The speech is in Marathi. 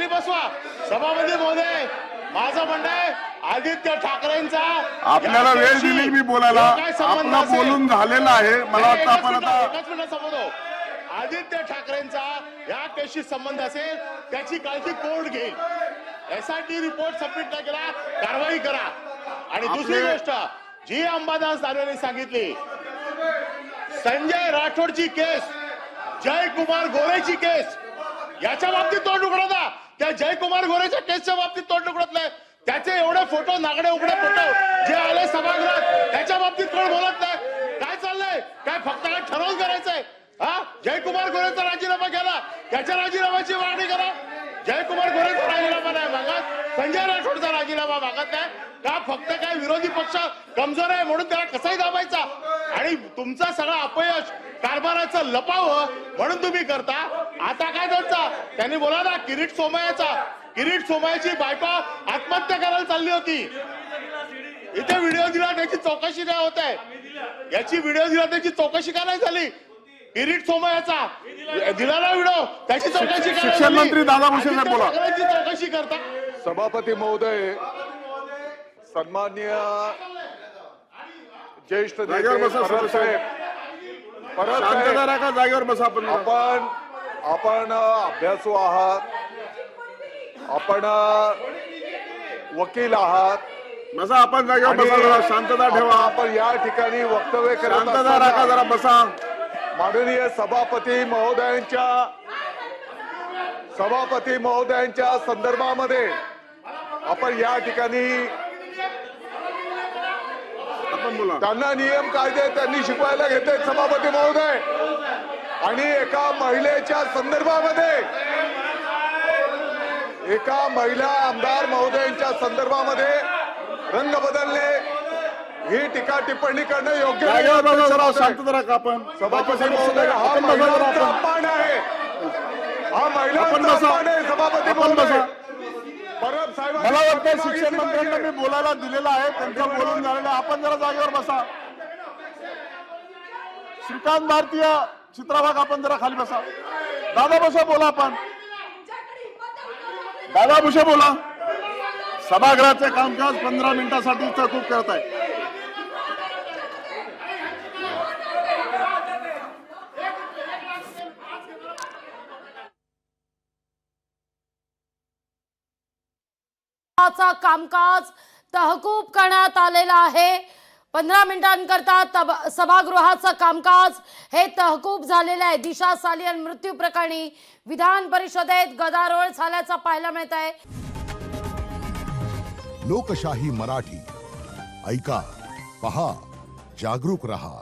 खाली बसवा. सभापती महोदय, माझं म्हणणं आहे आदित्य ठाकरेंचा आपल्याला वेळ दिली मी बोलायला. आपला बोलून झालेला आहे. मला वाटतं आपण आता एकच मिनिट समजतो. आदित्य ठाकरेंचा या केसशी संबंध असेल त्याची काळजी कोर्ट घेईल. एसआयटी रिपोर्ट सबमिट नाही केला कारवाई करा. आणि दुसरी गोष्ट जी अंबादास दानवेंनी सांगितली, संजय राठोडची केस, जयकुमार गोरेची केस, याच्या बाबतीत तोंड उघडता. त्या जयकुमार गोरेच्या केसच्या बाबतीत तोंड उघडत नाही. त्याचे एवढे फोटो, नागडे उघडे फोटो जे आले सभागृहात, त्याच्या बाबतीत कोण बोलत नाही. काय चाललंय? काय फक्त काय ठरवून करायचंय? हा, जयकुमार गोरेचा राजीनामा केला, त्याच्या राजीनाम्याची मागणी करा. जयकुमार गोरेचा राजीनामा नाही मागत, संजय राठोडचा राजीनामा मागत नाही का? फक्त काय विरोधी पक्ष कमजोर आहे म्हणून त्याला कसाही दाबायचा आणि तुमचा सगळा अपयश कारभाराचं लपावं म्हणून तुम्ही करता. आता काय त्यांचा त्यांनी बोला ना, किरीट सोमय्याची बायको आत्महत्या करायला चालली होती. इथे व्हिडिओ दिला, त्याची चौकशी नाही होत आहे. याची व्हिडिओ दिला, त्याची चौकशी का नाही झाली? किरीट सोमय्याचा दिला ना व्हिडिओ, त्याची चौकशी करा. शिक्षण मंत्री दादा भुसे साहेब बोला. चौकशी करता. सभापती महोदय, सन्माननीय ज्येष्ठ जागेवर बसा. परत शांतता राखा, जागेवर बसा. आपण अभ्यासू आहात, आपण वकील आहात. बसा, आपण जागेवर बसा. जरा शांतता ठेवा. आपण या ठिकाणी वक्तव्य करत शांतता राखा, जरा बसा. माननीय सभापती महोदयांच्या संदर्भामध्ये आपण या ठिकाणी त्यांना नियम कायदे त्यांनी शिकवायला घेतले सभापती महोदय. आणि एका महिलेच्या संदर्भामध्ये, एका महिला आमदार महोदयांच्या संदर्भामध्ये रंग बदलणे, ही टीका टिप्पणी करणं योग्य नाही. शांतता राखा. आपण सभापती महोदय, हा महिलांचा अपमान आहे. हा महिलांचा अपमान आहे सभापती महोदय. मला वाटतं शिक्षण मंत्र्यांना मी बोलायला दिलेला आहे, त्यांचं बोलून झालेलं आहे. आपण जरा जागेवर बसा. श्रीकांत भारतीय चित्रभाग, आपण जरा खाली बसा. दादा भुसे बोला. आपण दादा भुसे बोला. सभागृहाचे कामकाज 15 मिनिटासाठी तहकूब करत आहे. कामकाज तहकूब करण्यात आलेला आहे. 15 मिनिटांकरता सभागृहाचं कामकाज हे तहकूब झालेलं आहे. दिशा सालियन मृत्यू प्रकरणी विधान परिषदेत गदारोळ झाल्याचं पाहायला मिळत आहे. लोकशाही मराठी ऐका, पहा, जागरूक रहा.